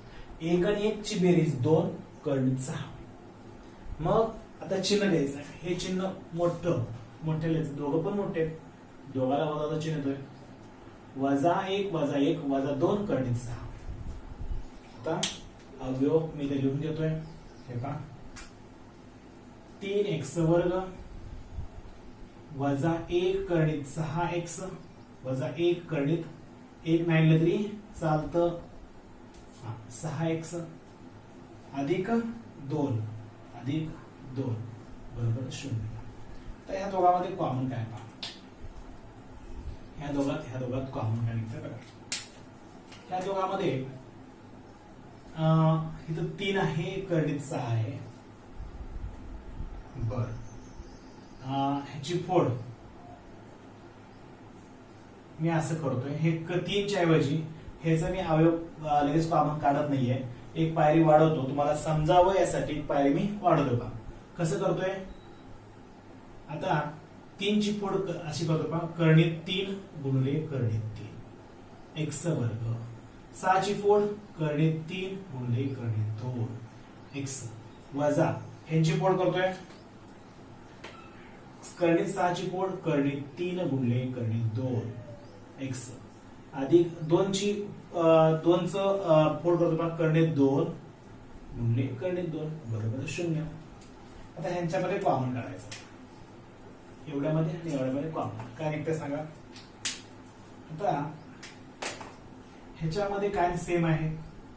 A: 1 आणि 1 ची बेरीज 2 कर्णिक 6. मग आता चिन्ह द्यायचं, हे चिन्ह मोठं मोठे लिहायचं, दोघं पण मोठे, दोघाला वजाचं चिन्ह येतोय, वजा 1 वजा 1 वजा 2 कर्णिक 6. आता अवयव मी इथे लिहून देतोय, हे पहा 3x वर्ग वजा 1 कर्णिक 6x वजा 1 कर्णिक 1 नाही लिहिलं तरी चालतं, 6x अधिक 2 बरोबर 0. तर ह्या दोघांमध्ये कॉमन काय पहा, ह्या दोघात कॉमन काय निघतं बघा. ह्या दोघांमध्ये इथं 3 आहे, कर्णिक 6 आहे. बर, ह्याची फोड मी असं करतोय, हे 3 च्या ऐवजी ह्याचा मी अवयव लगेच कॉमन काढत नाहीये, एक पायरी वाढवतो, तुम्हाला समजावं यासाठी एक पायरी मी वाढवतो पहा. कसं करतोय, आता 3 ची फोड अशी करतो पहा, कर्णिक 3 गुणिले कर्णिक 3 x वर्ग. 6 ची फोड कर्णिक 3 गुणिले कर्णिक 2 x वजा ह्यांची फोड करतोय, कर्णिक 6 ची फोड कर्णिक 3 गुणिले कर्णिक 2 x अधिक 2 ची 2 च फोड करतो पहा, कर्णिक 2 गुणिले कर्णिक 2 बरोबर 0. आता ह्यांच्यामध्ये कॉमन काढायचं, एवढ्यामध्ये आणि एवढ्यामध्ये कॉमन काय निघतं सांगा. आता ह्याच्यामध्ये काय सेम आहे,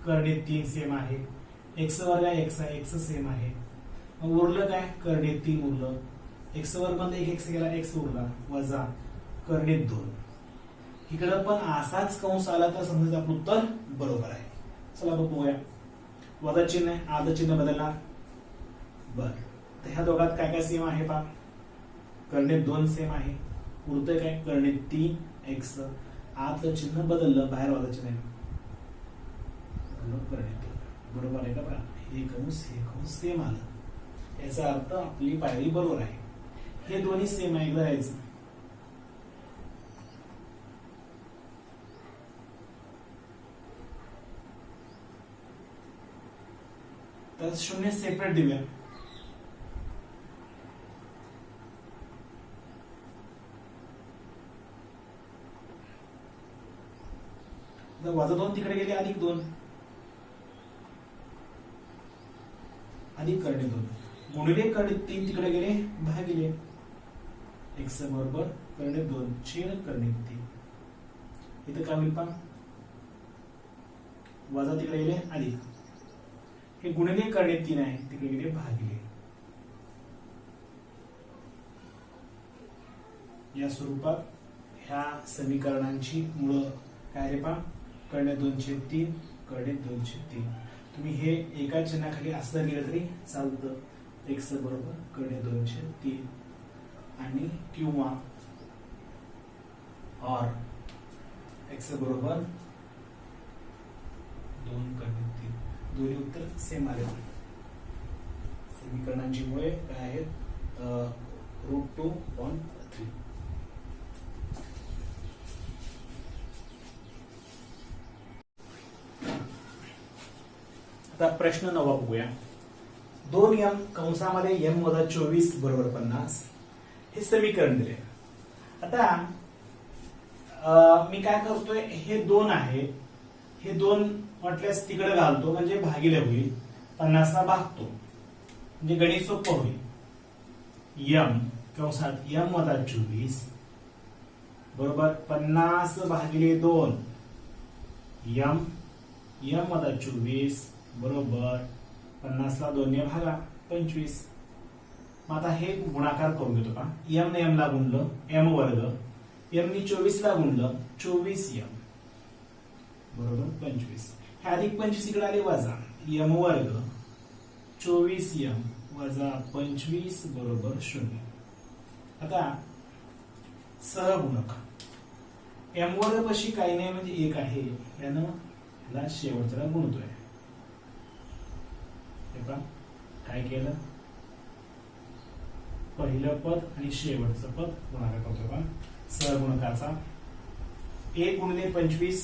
A: कर्णिक 3 सेम आहे, x वर्ग x आहे, x सेम आहे. मग उरलं काय, कर्णिक 3 उरलं, x वर्ग मध्ये 1 x गेला, x उरला, वजा कर्णिक 2. इकडं पण असाच कंस आला तर समजा आपलं उत्तर बरोबर आहे. चला बघूया, वजा चिन्ह आहे, आध चिन्ह बदलणार. बर, तर ह्या दोघात काय काय सेम आहे पहा, कर्णिक 2 सेम आहे, उरतंय काय, कर्णिक 3 x, आतलं चिन्ह बदललं, बाहेर वजा चिन्ह आहे, कर्णिक 2 बरोबर आहे का बघा. हे कंस सेम आलं, याचा अर्थ आपली पायरी बरोबर आहे. हे दोन्ही सेम आहे, एकदा यायचं. तर 0 सेपरेट देऊया. वजा 2 तिकडे गेले, अधिक 2 अधिक करणे 2 गुणिले करणे 3 तिकडे गेले भागिले x बरोबर करणे 2 छेद करणे 3. इथं काय होईल पहा वजा तिकडे गेले अधिक हे गुणिले करणे 3 आहे तिकडे गेले भागिले. या स्वरूपात ह्या समीकरणांची मूळ काय रे पहा करणे 2/3 करणे 2/3. तुम्ही हे एका चिन्हाखाली असं लिहिलं तरी चालतं. x बरोबर करणे 2/3 आणि किंवा और x बरोबर 2 करणे 3. दोन्ही उत्तर सेम आले. समीकरणांची मुळे काय आहेत √2/3. आता प्रश्न 9 बघूया. 2m कंसामध्ये m वजा 24 बरोबर 50 हे समीकरण दिले. आता मी काय करतोय हे 2 आहे हे 2 म्हटल्यास तिकडे घालतो म्हणजे भागिले होईल 50 ला भागतो म्हणजे गणित सोपं होईल. m कंसात m वजा 24 बरोबर 50 भागिले 2 m वजा 24 बरोबर 50 ला 2 ने भागा 25. मग आता हे गुणाकार करून घेतो का m ने m ला गुणलं m वर्ग m ने 24 ला गुणलं 24m बरोबर 25. हे अधिक 25 इकडे आले वजा m वर्ग 24m वजा 25 बरोबर 0. आता सहगुणक m वर्ग पशी काही नाही म्हणजे 1 आहे यानं ला शेवटचा गुणतोय. काय केलं पहिलं पद आणि शेवटचं पद गुणाकार करतो का सहगुणकाचा 1 गुणिले 25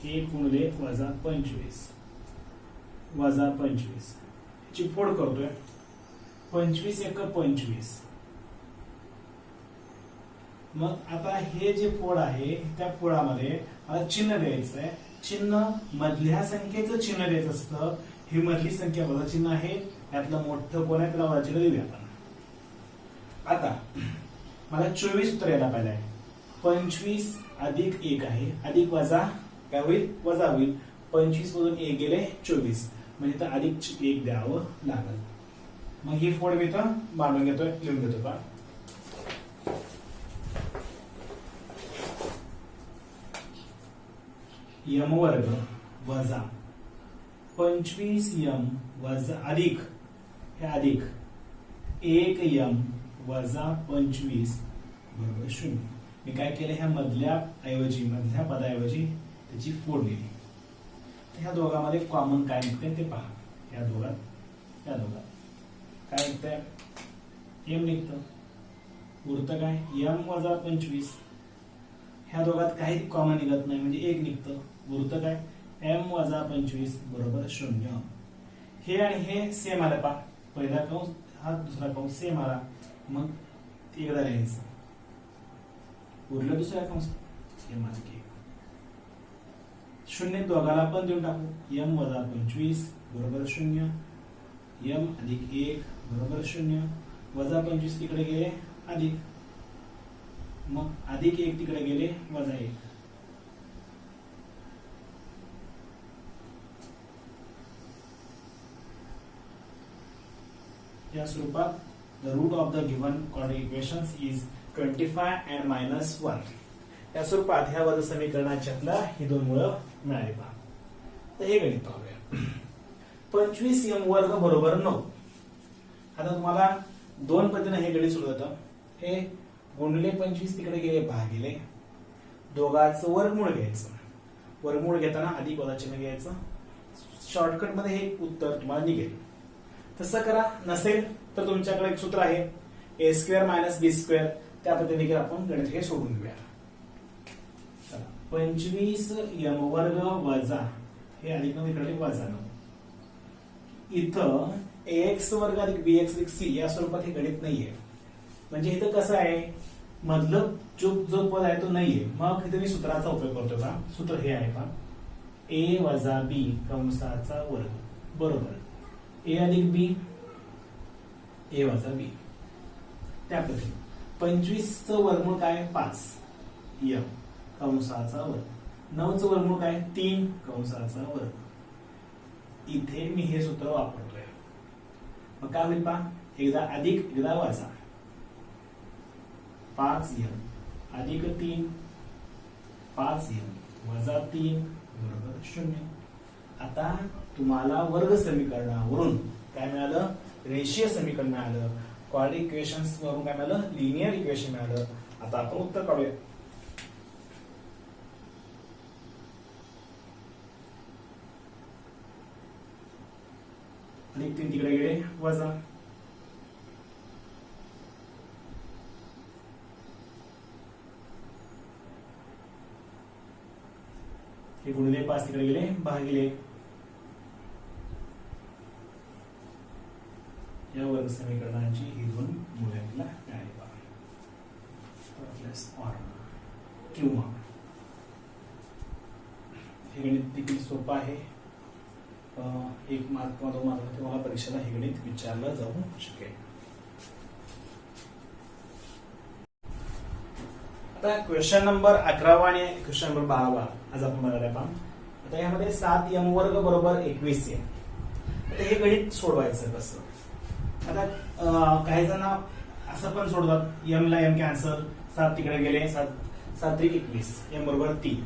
A: 1 गुणिले वजा 25 वजा 25 ची फोड करतोय 25 1 25. मग आता हे जे फोड आहे त्या फोडामध्ये मला चिन्ह द्यायचं आहे. चिन्ह मधल्या संख्येचं चिन्ह द्यायचं असतं. ही मधली संख्या वजा चिन्ह आहे यातलं मोठं कोण आहे त्याला वजा चिन्ह देऊया आपण. आता मला 24 उत्तर यायला पाहिजे आहे. 25 अधिक 1 आहे अधिक वजा काय होईल वजा होईल 25 मधून 1 गेले 24 म्हणजे तर अधिक 1 द्यावं लागेल. मग ही फोड मी इथं मांडून घेतोय लिहून घेतो का m वर्ग वजा 25m वजा अधिक हे अधिक 1m वजा 25 बरोबर 0. मी काय केलं ह्या मधल्या पदाऐवजी त्याची फोड लिहिली. ह्या दोघांमध्ये कॉमन काय निघतंय ते पहा. या दोघात काय निघतंय m निघतं उरतं काय m वजा 25. ह्या दोघात काही कॉमन निघत नाही म्हणजे 1 निघतं उरतं काय m वजा 25 बरोबर 0. हे आणि हे सेम आलं पहा. पहिला कंस हा दुसरा कंस सेम आला मग एकदा लिहायचं उरलं दुसरा कंस m अधिक 1 0 दोघाला पण देऊन टाकू m वजा 25 बरोबर 0 m अधिक 1 बरोबर 0 वजा 25 तिकडे गेले अधिक मग अधिक 1 तिकडे गेले वजा 1. या स्वरूपात the root of the given quadratic equations is 25 and -1. या स्वरूपात ह्या वजा समीकरणाच्यातला ही दोन मुळं मिळाली पहा. तर हे गणित पाहूया. 25m वर्ग बरोबर 9. आता तुम्हाला दोन पद्धतीने हे गणित सोडवतं. हे गुणिले 25 तिकडे गेले भागिले दोघांचं वर्गमूळ घ्यायचं. वर्गमूळ घेताना अधिक वजा चिन्ह घ्यायचं. शॉर्टकट मध्ये हे उत्तर तुम्हाला निघेल. तसं करा नसेल तर तुमच्याकडे एक सूत्र आहे a² - b². त्या पद्धतीने आपण गणित हे सोडून घेऊया. 25m वर्ग वजा हे अधिक 9 इकडे वजा 9. इथं ax वर्ग अधिक bx अधिक c या स्वरूपात हे गणित नाहीये. म्हणजे इथं कसं आहे मधलं जो पद आहे तो नाहीये. मग इथे मी सूत्राचा उपयोग करतो का सूत्र हे आहे का a वजा b कंसाचा वर्ग बरोबर ए अधिक बी, ए वजा बी. त्या पद्धतीने 25चं वर्गमूळ काय 5 यम कंसाचा वर्ग. 9चं वर्गमूळ काय 3 कंसाचा वर्ग. इथे मी हे सूत्र वापरतोय. मग काय होईल पहा, एकदा अधिक एकदा वजा 5m अधिक 3 5m वजा 3 बरोबर 0. आता तुम्हाला वर्ग समीकरणावरून काय मिळालं, रेषीय समीकरण मिळालं. क्वाड्रेटिक इक्वेशन्स वरून काय मिळालं, लिनियर इक्वेशन मिळालं. आता आपण उत्तर काढूया. अधिक 3 तिकडे गेले वजा हे गुणिले 5 तिकडे गेले भागिले या वर्ग समीकरणाची ही दोन मूल्य आपल्याला मिळाली प्लस ऑर किंवा हे गणित देखील सोपं आहे. 1 मार्क किंवा 2 मार्क तुम्हाला परीक्षेला हे गणित विचारलं जाऊ शकेल. आता क्वेश्चन नंबर 11 आणि क्वेश्चन नंबर 12 आज आपण बघायला पाहू. आता यामध्ये 7m वर्ग बरोबर 21m. आता हे गणित सोडवायचं कसं. आता काही जण असं पण सोडतात, m ला m कॅन्सल, 7 तिकडे गेले 7 3 21 m बरोबर 3.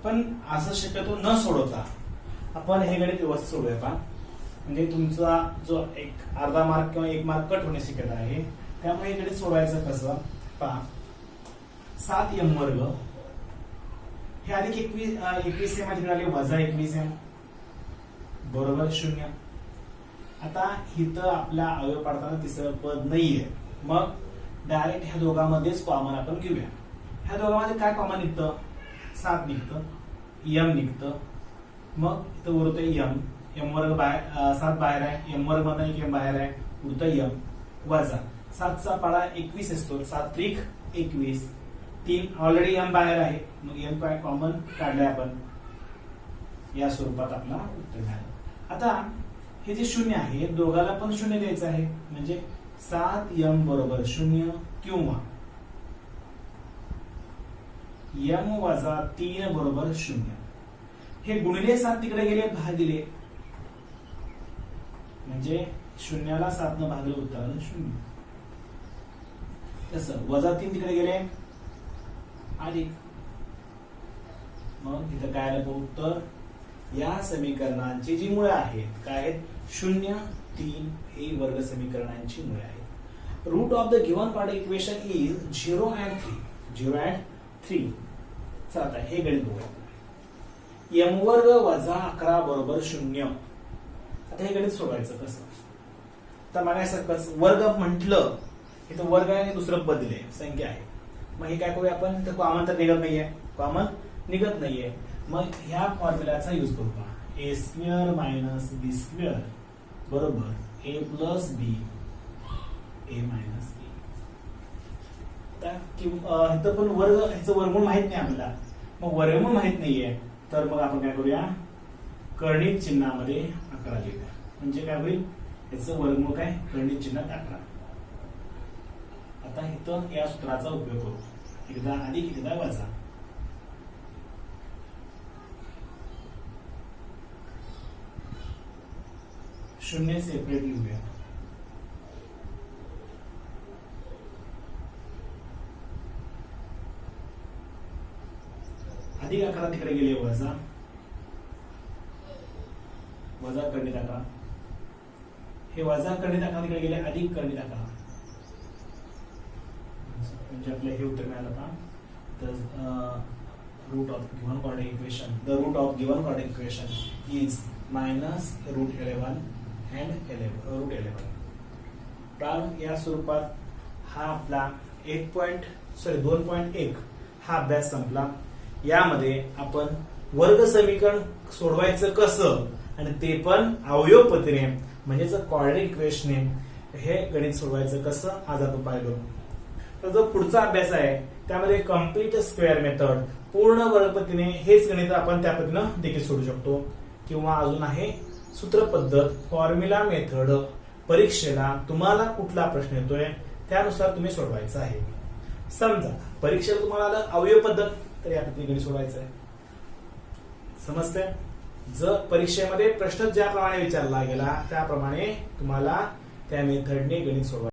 A: पण असं शक्यतो न सोडवता आपण हे गणित व्यवस्थित सोडूया पहा. म्हणजे तुमचा जो एक अर्धा मार्क किंवा 1 मार्क कट होण्याची शक्यता आहे. त्यामुळे हे गणित सोडवायचं कसं पहा. 7m वर्ग हे अधिक 21m तिकडे आले वजा 21m बरोबर 0. आता इथं आपला अवयव पाडताना तिसरं पद नाहीये. मग डायरेक्ट ह्या दोघांमध्येच कॉमन आपण घेऊया. ह्या दोघांमध्ये काय कॉमन निघतं, 7 निघतं, m निघतं. मग इथं उरतं m वर्ग बाहेर 7 बाहेर आहे, m वर्ग मधून 1m बाहेर आहे, उरतं m वजा 7चा पाडा 21 असतो, 7 त्रिक 21, 3 ऑलरेडी m बाहेर आहे. मग m काय कॉमन काढलाय आपण. या स्वरूपात आपला उत्तर मिळालं. आता हे जे 0 आहे दोघाला पण 0 द्यायचं आहे. म्हणजे 7m बरोबर 0 किंवा m वजा 3 बरोबर 0. हे गुणिले 7 तिकडे गेले भागिले, म्हणजे 0ला 7 न भागले उत्तर 0. तसं वजा 3 तिकडे गेले अधिक. मग इथं काय आलं उत्तर. या समीकरणांची जी मुळे आहेत काय आहेत 0 3 हे वर्ग समीकरणांची मुळे आहेत. Root of the given quadratic equation is 0 and 3. 0 and 3. चला आता हे गणित बघूया. m वर्ग वजा 11 बरोबर 0. आता हे गणित सोडवायचं कसं. तर मागायसारखंच वर्ग म्हटलं इथं वर्ग आहे आणि दुसरं पद दिले संख्या आहे. मग हे काय करूया आपण, तर कॉमन तर निघत नाहीये, कॉमन निघत नाहीये. मग ह्या फॉर्म्युलाचा यूज करू पहा. a square minus b square बरोबर a plus b a minus b. इथं पण वर्ग ह्याचं वर्गमूळ माहित नाही आपल्याला. मग वर्गमूळ माहित नाहीये तर मग आपण काय करूया, कर्णित चिन्हामध्ये 11 लिहूया. म्हणजे काय होईल, याचं वर्गमूळ काय कर्णित चिन्हात 11. आता इथं या सूत्राचा उपयोग करू. एकदा अधिक एकदा वजा. शून्य सेपरेट लिहूया. अधिक 11 तिकडे गेले वजा वजा कर्णित 11. हे वजा कर्णित 11 तिकडे गेले अधिक कर्णित 11. म्हणजे आपलं हे उत्तर मिळालं का. Root of given quadratic equation, the root of given quadratic equation is minus root 11 and root 11. या स्वरूपात हा आपला 2.1 हा अभ्यास संपला. यामध्ये आपण वर्ग समीकरण सोडवायचं कसं आणि ते पण अवयव पद्धतीने म्हणजेच क्वाड्रेटिक इक्वेशनने हे गणित सोडवायचं कसं आज आपण पाहिलं. तर जो पुढचा अभ्यास आहे त्यामध्ये कम्प्लीट स्क्वेअर मेथड, पूर्ण वर्ग पद्धतीने हेच गणित आपण त्या पद्धतीनं देखील सोडू शकतो. किंवा अजून आहे सूत्र पद्धत, फॉर्म्युला मेथड, परीक्षेला तुम्हाला कुठला प्रश्न येतोय त्यानुसार तुम्ही सोडवायचं आहे. समजा परीक्षेला तुम्हाला आलं अवयव पद्धत, तर या ठिकाणी सोडवायचं आहे. समजते? जर परीक्षेमध्ये प्रश्न ज्याप्रमाणे विचारला गेला त्याप्रमाणे तुम्हाला त्या मेथडने गणित सोडवायचं.